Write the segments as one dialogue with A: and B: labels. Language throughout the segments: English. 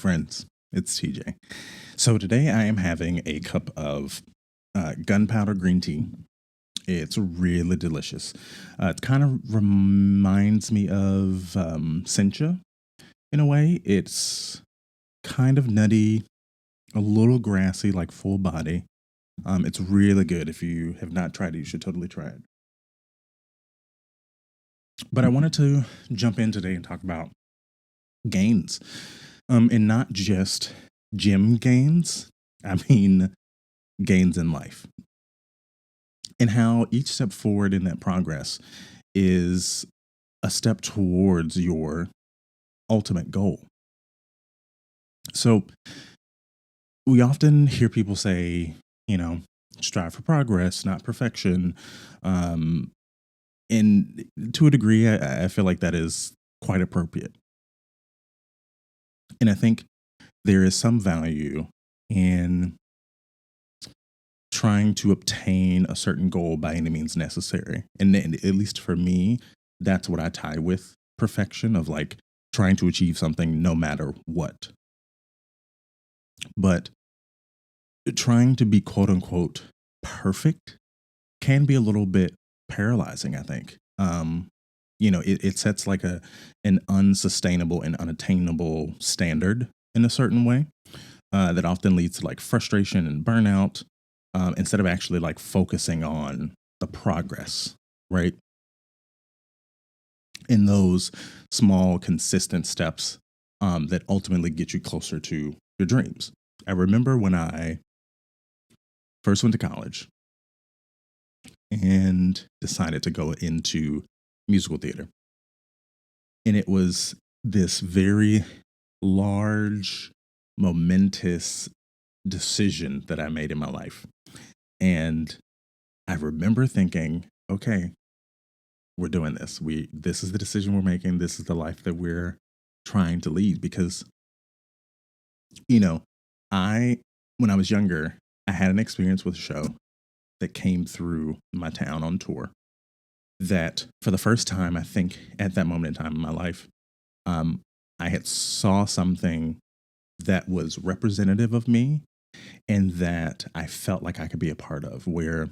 A: friends. It's TJ. So today I am having a cup of gunpowder green tea. It's really delicious. It kind of reminds me of sencha in a way. It's kind of nutty, a little grassy, like full body. It's really good. If you have not tried it, you should totally try it. But I wanted to jump in today and talk about gains, and not just gym gains. I mean, gains in life, and how each step forward in that progress is a step towards your ultimate goal. So we often hear people say, strive for progress, not perfection. And to a degree, I feel like that is quite appropriate. And I think there is some value in trying to obtain a certain goal by any means necessary. And at least for me, that's what I tie with perfection, of like trying to achieve something no matter what. But trying to be quote unquote perfect can be a little bit paralyzing, I think. It sets like an unsustainable and unattainable standard in a certain way, that often leads to like frustration and burnout, instead of actually like focusing on the progress, right? In those small, consistent steps, that ultimately get you closer to your dreams. I remember when I first went to college and decided to go into musical theater. And it was this very large, momentous decision that I made in my life. And I remember thinking, okay, we're doing this. This is the decision we're making. This is the life that we're trying to lead. Because, I, when I was younger, I had an experience with a show that came through my town on tour, that for the first time, I think at that moment in time in my life, I had saw something that was representative of me and that I felt like I could be a part of, where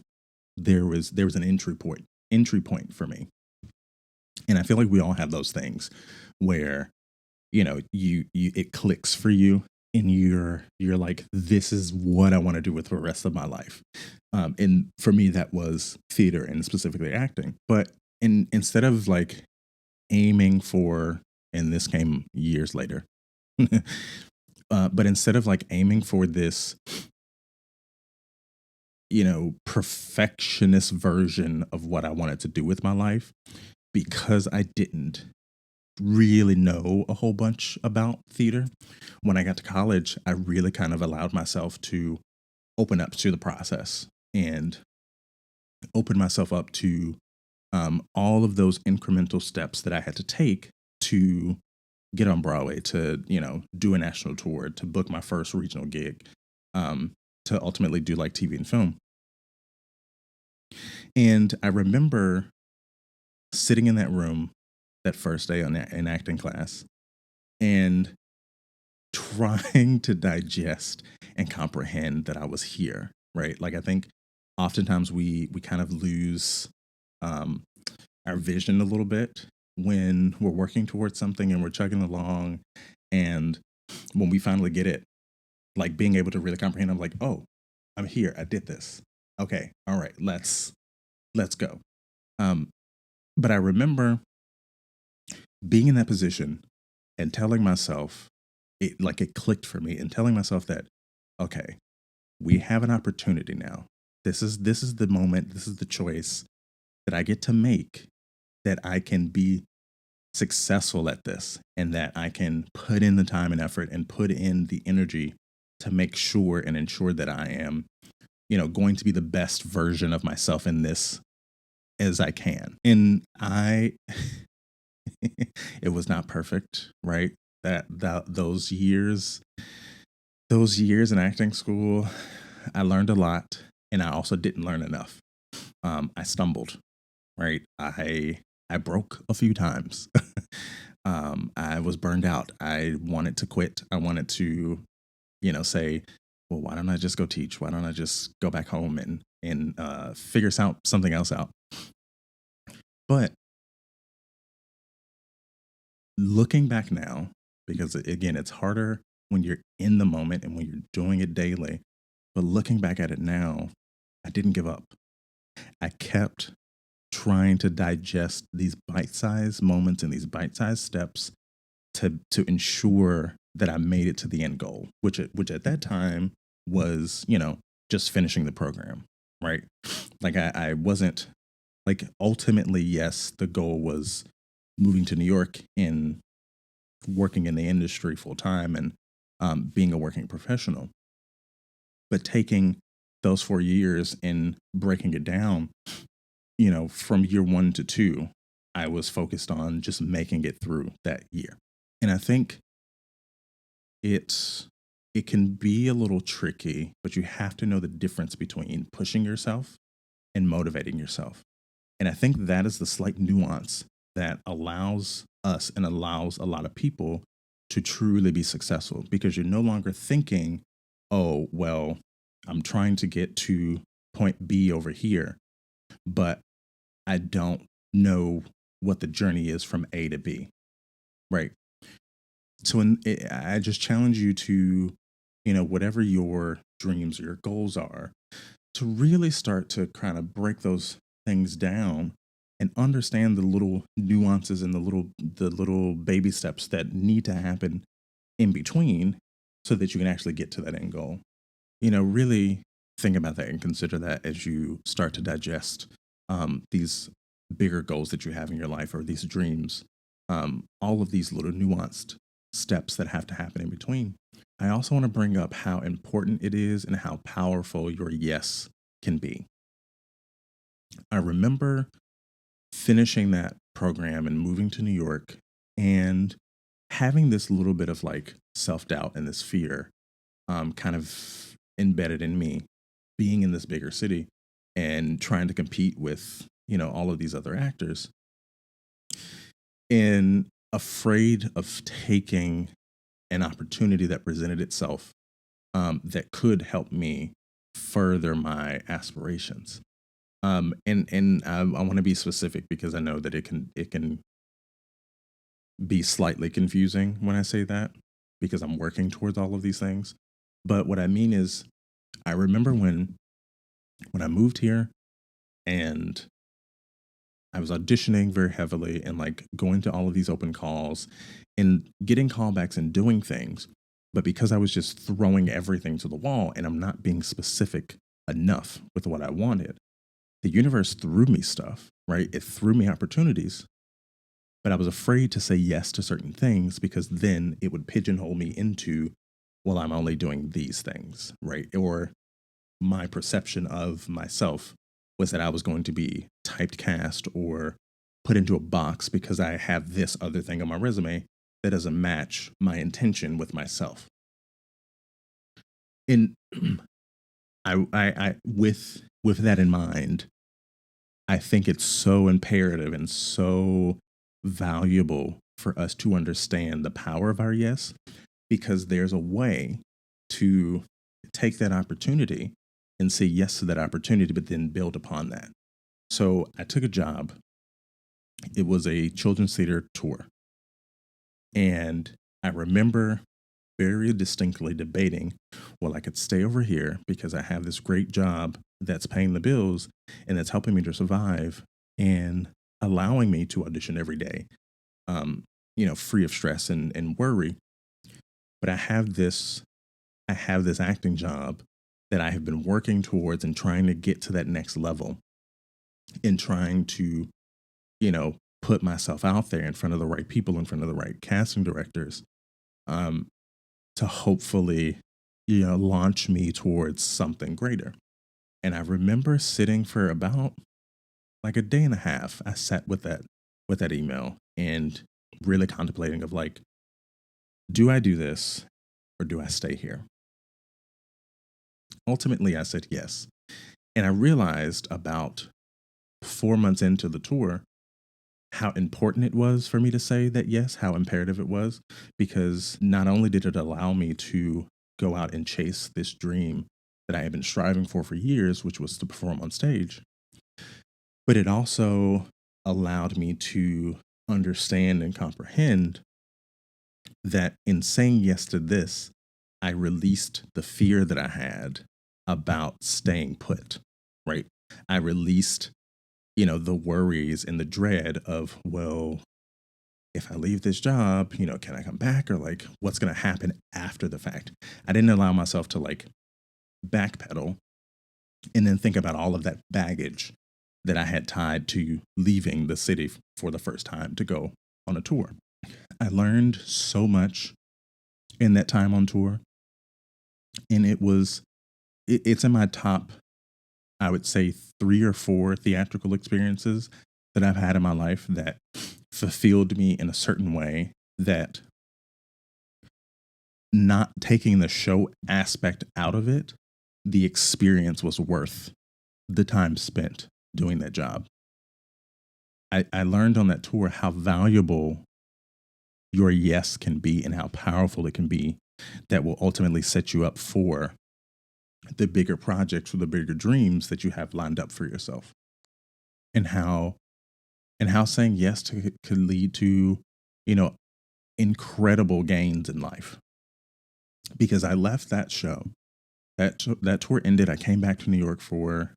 A: there was an entry point for me. And I feel like we all have those things where, you it clicks for you, and you're like, this is what I want to do with the rest of my life. And for me, that was theater, and specifically acting. But instead of like aiming for, and this came years later, but instead of like aiming for this, perfectionist version of what I wanted to do with my life, because I didn't really know a whole bunch about theater. When I got to college, I really kind of allowed myself to open up to the process and open myself up to, all of those incremental steps that I had to take to get on Broadway, to, do a national tour, to book my first regional gig, to ultimately do like TV and film. And I remember sitting in that room that first day in acting class and trying to digest and comprehend that I was here, right? Like, I think oftentimes we kind of lose, our vision a little bit when we're working towards something and we're chugging along. And when we finally get it, like being able to really comprehend, I'm like, oh, I'm here. I did this. Okay. All right. Let's go. But I remember being in that position and telling myself, it clicked for me, and telling myself that, okay, we have an opportunity now. This is the moment. This is the choice that I get to make, that I can be successful at this, and that I can put in the time and effort and put in the energy to make sure and ensure that I am, going to be the best version of myself in this as I can. And it was not perfect, right? That those years in acting school, I learned a lot, and I also didn't learn enough. I stumbled, right? I broke a few times. I was burned out. I wanted to quit. I wanted to, say, well, why don't I just go teach? Why don't I just go back home and figure something else out? But looking back now, because again, it's harder when you're in the moment and when you're doing it daily. But looking back at it now, I didn't give up. I kept trying to digest these bite-sized moments and these bite-sized steps to ensure that I made it to the end goal, which at that time was, just finishing the program, right? Like I wasn't like ultimately, yes, the goal was moving to New York and working in the industry full time and being a working professional. But taking those 4 years and breaking it down, from year 1 to 2, I was focused on just making it through that year. And I think it's it can be a little tricky, but you have to know the difference between pushing yourself and motivating yourself. And I think that is the slight nuance that allows us and allows a lot of people to truly be successful because you're no longer thinking, oh, well, I'm trying to get to point B over here, but I don't know what the journey is from A to B, right? So I just challenge you to, whatever your dreams or your goals are, to really start to kind of break those things down and understand the little nuances and the little baby steps that need to happen in between so that you can actually get to that end goal. Really think about that and consider that as you start to digest these bigger goals that you have in your life or these dreams, all of these little nuanced steps that have to happen in between. I also want to bring up how important it is and how powerful your yes can be. I remember finishing that program and moving to New York and having this little bit of like self doubt and this fear kind of embedded in me being in this bigger city and trying to compete with, all of these other actors and afraid of taking an opportunity that presented itself that could help me further my aspirations. And I want to be specific because I know that it can be slightly confusing when I say that because I'm working towards all of these things. But what I mean is, I remember when I moved here and I was auditioning very heavily and like going to all of these open calls and getting callbacks and doing things. But because I was just throwing everything to the wall and I'm not being specific enough with what I wanted, the universe threw me stuff, right? It threw me opportunities, but I was afraid to say yes to certain things because then it would pigeonhole me into, well, I'm only doing these things, right? Or my perception of myself was that I was going to be typecast or put into a box because I have this other thing on my resume that doesn't match my intention with myself. And with that in mind, I think it's so imperative and so valuable for us to understand the power of our yes, because there's a way to take that opportunity and say yes to that opportunity, but then build upon that. So I took a job. It was a children's theater tour. And I remember very distinctly debating, well, I could stay over here because I have this great job that's paying the bills and that's helping me to survive and allowing me to audition every day, free of stress and worry. But I have this acting job that I have been working towards and trying to get to that next level and trying to, put myself out there in front of the right people, in front of the right casting directors, um, to hopefully, launch me towards something greater. And I remember sitting for about like a day and a half. I sat with that email and really contemplating of like, do I do this or do I stay here? Ultimately, I said yes. And I realized about 4 months into the tour how important it was for me to say that yes, how imperative it was, because not only did it allow me to go out and chase this dream that I had been striving for years, which was to perform on stage, but it also allowed me to understand and comprehend that in saying yes to this, I released the fear that I had about staying put, right? I released, the worries and the dread of, well, if I leave this job, can I come back, or like what's going to happen after the fact? I didn't allow myself to like backpedal and then think about all of that baggage that I had tied to leaving the city for the first time to go on a tour. I learned so much in that time on tour, and it's in my top, I would say, 3 or 4 theatrical experiences that I've had in my life that fulfilled me in a certain way, that not taking the show aspect out of it, the experience was worth the time spent doing that job. I learned on that tour how valuable your yes can be and how powerful it can be, that will ultimately set you up for the bigger projects or the bigger dreams that you have lined up for yourself. And how saying yes to could lead to, you know, incredible gains in life. Because I left that show. That tour ended. I came back to New York for,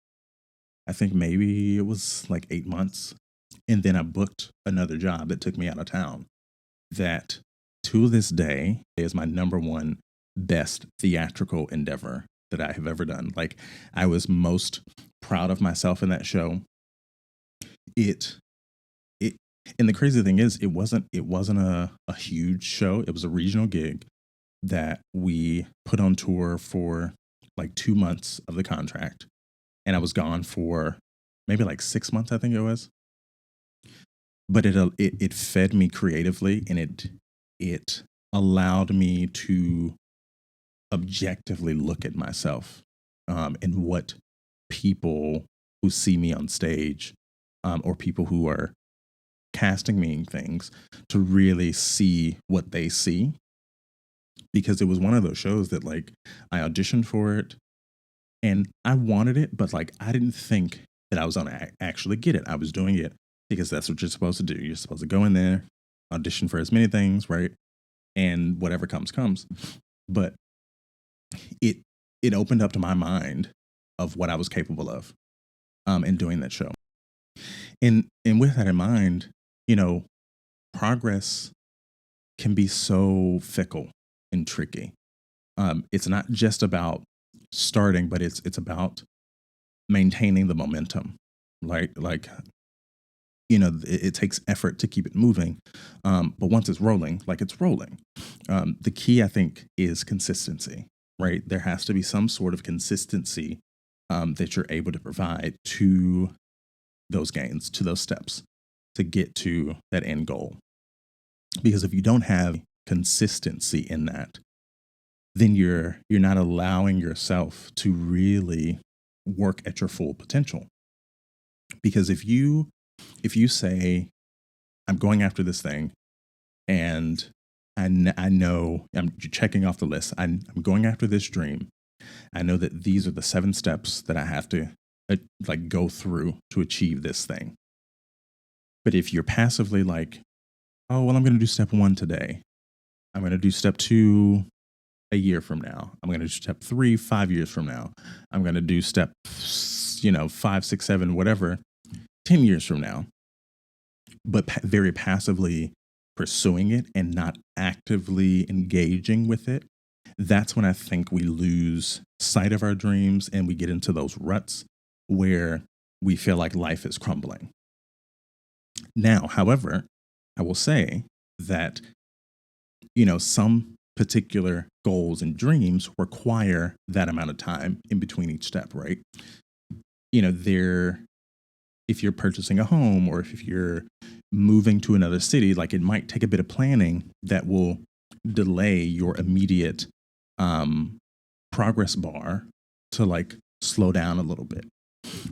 A: I think maybe it was like 8 months. And then I booked another job that took me out of town, that to this day is my number one best theatrical endeavor that I have ever done. Like, I was most proud of myself in that show. It it and the crazy thing is, it wasn't a huge show. It was a regional gig that we put on tour for like 2 months of the contract. And I was gone for maybe like 6 months, I think it was. But it fed me creatively, and it allowed me to objectively look at myself, and what people who see me on stage, or people who are casting me in things, to really see what they see. Because it was one of those shows that, like, I auditioned for it and I wanted it, but like I didn't think that I was going to actually get it. I was doing it because that's what you're supposed to do. You're supposed to go in there, audition for as many things, right? And whatever comes. But it it opened up to my mind of what I was capable of, in doing that show. And with that in mind, you know, progress can be so fickle and tricky. It's not just about starting, but it's about maintaining the momentum. Like it takes effort to keep it moving, but once it's rolling, like it's rolling. The key, I think, is consistency. Right, there has to be some sort of consistency, that you're able to provide to those gains, to those steps, to get to that end goal. Because if you don't have consistency in that, then you're not allowing yourself to really work at your full potential. Because if you say, I'm going after this thing, and I know I'm checking off the list, I'm going after this dream, I know that these are the 7 steps that I have to, like, go through to achieve this thing. But if you're passively like, oh well, I'm going to do step 1 today, I'm going to do step 2 a year from now, I'm going to do step 3 5 years from now, I'm going to do step 5 6 7 whatever 10 years from now, but very passively pursuing it and not actively engaging with it, that's when I think we lose sight of our dreams and we get into those ruts where we feel like life is crumbling. Now, however, I will say that, some particular goals and dreams require that amount of time in between each step, right? There, if you're purchasing a home, or if you're moving to another city, like, it might take a bit of planning that will delay your immediate, progress bar to, like, slow down a little bit,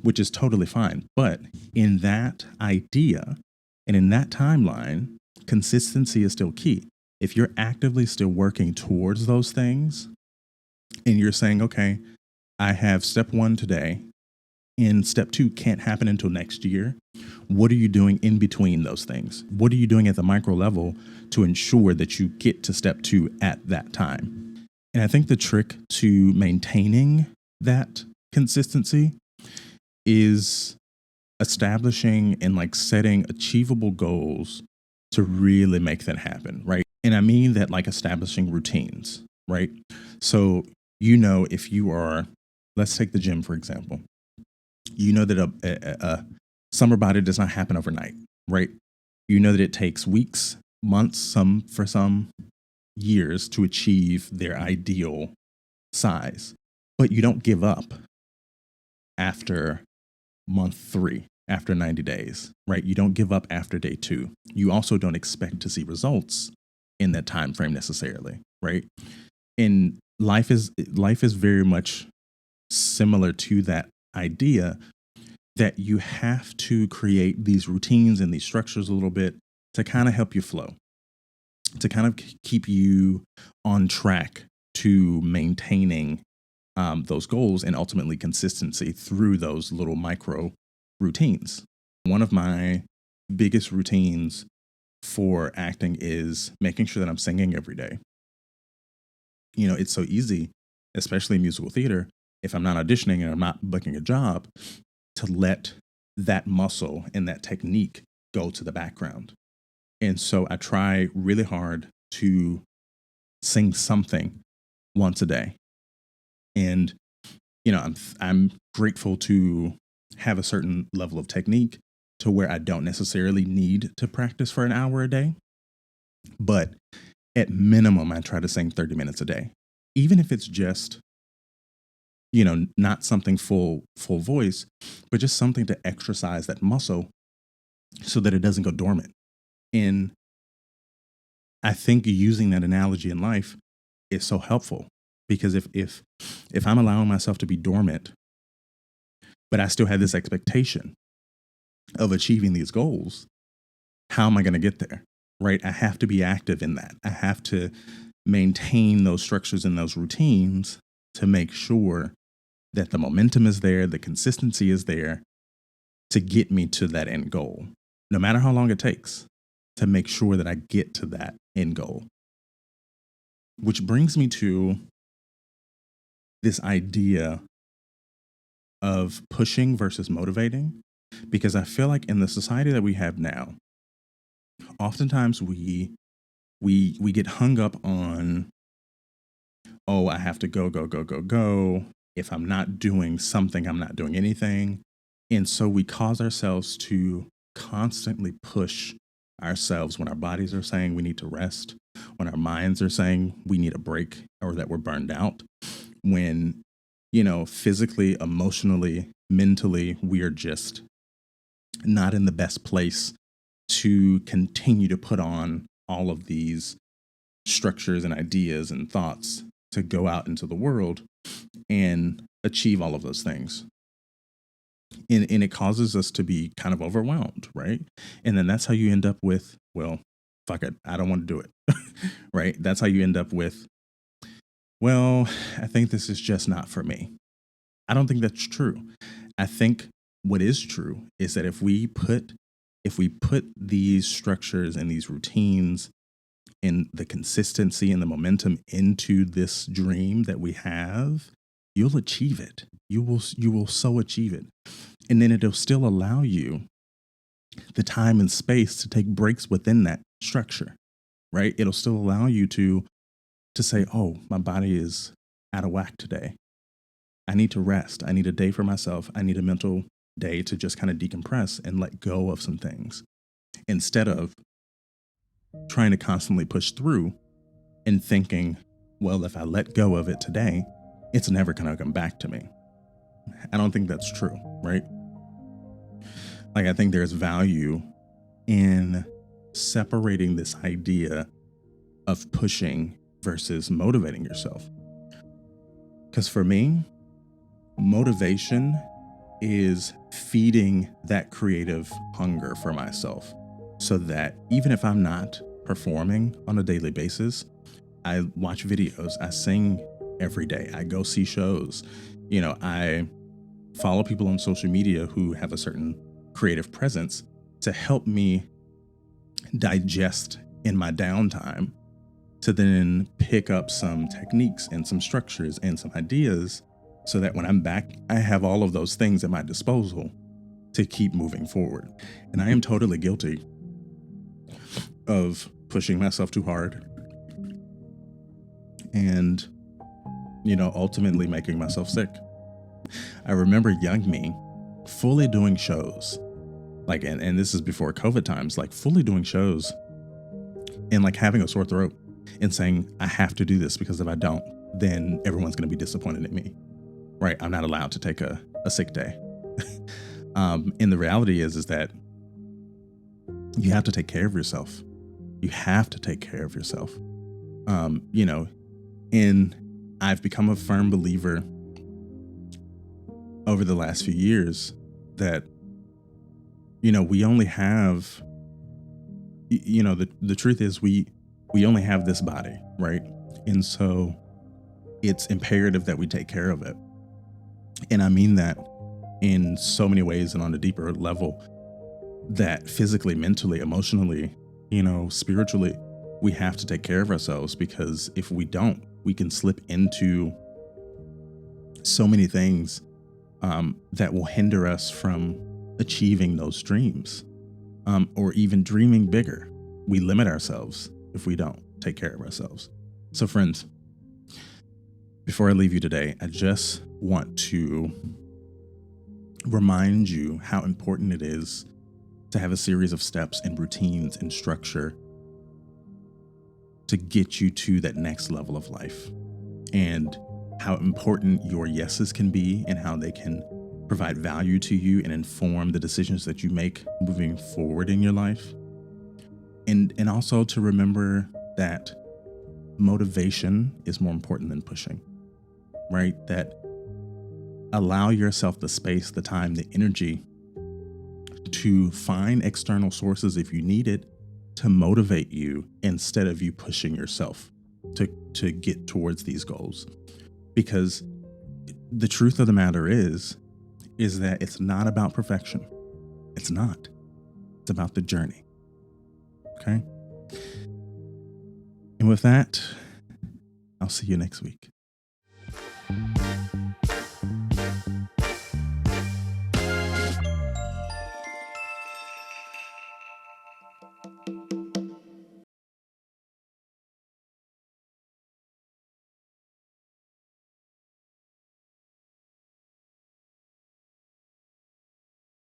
A: which is totally fine. But in that idea, And in that timeline, consistency is still key. If you're actively still working towards those things and you're saying, okay, I have step one today and step two can't happen until next year, what are you doing in between those things? What are you doing at the micro level to ensure that you get to step two at that time? And I think the trick to maintaining that consistency is establishing and like setting achievable goals to really make that happen, right? And I mean that like establishing routines, right? So, if you are, let's take the gym, for example, that a summer body does not happen overnight, right? You know that it takes weeks, months, for some years to achieve their ideal size, but you don't give up after month 3, after 90 days, right? You don't give up after day 2. You also don't expect to see results in that time frame necessarily, right? And life is very much similar to that idea, that you have to create these routines and these structures a little bit to kind of help you flow, to kind of keep you on track to maintaining those goals and ultimately consistency through those little micro routines. One of my biggest routines for acting is making sure that I'm singing every day. It's so easy, especially in musical theater, if I'm not auditioning and I'm not booking a job, to let that muscle and that technique go to the background. And so I try really hard to sing something once a day. And I'm grateful to have a certain level of technique to where I don't necessarily need to practice for an hour a day. But at minimum, I try to sing 30 minutes a day, even if it's just, not something full voice, but just something to exercise that muscle so that it doesn't go dormant. And I think using that analogy in life is so helpful, because if I'm allowing myself to be dormant, but I still have this expectation of achieving these goals, how am I going to get there? Right? I have to be active in that. I have to maintain those structures and those routines to make sure that the momentum is there, the consistency is there to get me to that end goal, no matter how long it takes, to make sure that I get to that end goal. Which brings me to this idea of pushing versus motivating, because I feel like in the society that we have now, oftentimes we get hung up on, oh, I have to go, go, go, go, go. If I'm not doing something, I'm not doing anything. And so we cause ourselves to constantly push ourselves when our bodies are saying we need to rest, when our minds are saying we need a break or that we're burned out, when, physically, emotionally, mentally, we are just not in the best place to continue to put on all of these structures and ideas and thoughts to go out into the world and achieve all of those things. And it causes us to be kind of overwhelmed, right? And then that's how you end up with, well, fuck it, I don't want to do it, right? That's how you end up with, well, I think this is just not for me. I don't think that's true. I think what is true is that if we put these structures and these routines and the consistency and the momentum into this dream that we have, you'll achieve it. You will so achieve it. And then it'll still allow you the time and space to take breaks within that structure, right? It'll still allow you to say, oh, my body is out of whack today. I need to rest. I need a day for myself. I need a mental day to just kind of decompress and let go of some things, instead of trying to constantly push through and thinking, well, if I let go of it today, it's never going to come back to me. I don't think that's true, right? Like, I think there's value in separating this idea of pushing versus motivating yourself. Because for me, motivation is feeding that creative hunger for myself. so that even if I'm not performing on a daily basis, I watch videos, I sing every day, I go see shows, I follow people on social media who have a certain creative presence to help me digest in my downtime, to then pick up some techniques and some structures and some ideas so that when I'm back, I have all of those things at my disposal to keep moving forward. And I am totally guilty of pushing myself too hard and, ultimately making myself sick. I remember young me fully doing shows, like, and this is before COVID times, like fully doing shows and like having a sore throat and saying, I have to do this because if I don't, then everyone's going to be disappointed in me, right? I'm not allowed to take a sick day. And the reality is that you have to take care of yourself. You have to take care of yourself. And I've become a firm believer over the last few years that, we only have, the truth is we only have this body, right? And so it's imperative that we take care of it. And I mean that in so many ways and on a deeper level, that physically, mentally, emotionally, spiritually, we have to take care of ourselves, because if we don't, we can slip into so many things that will hinder us from achieving those dreams, or even dreaming bigger. We limit ourselves if we don't take care of ourselves. So friends, before I leave you today, I just want to remind you how important it is to have a series of steps and routines and structure to get you to that next level of life, and how important your yeses can be and how they can provide value to you and inform the decisions that you make moving forward in your life. And also to remember that motivation is more important than pushing, right? That allow yourself the space, the time, the energy to find external sources if you need it to motivate you, instead of you pushing yourself to get towards these goals. Because the truth of the matter is that it's not about perfection. It's not. It's about the journey. Okay? And with that, I'll see you next week.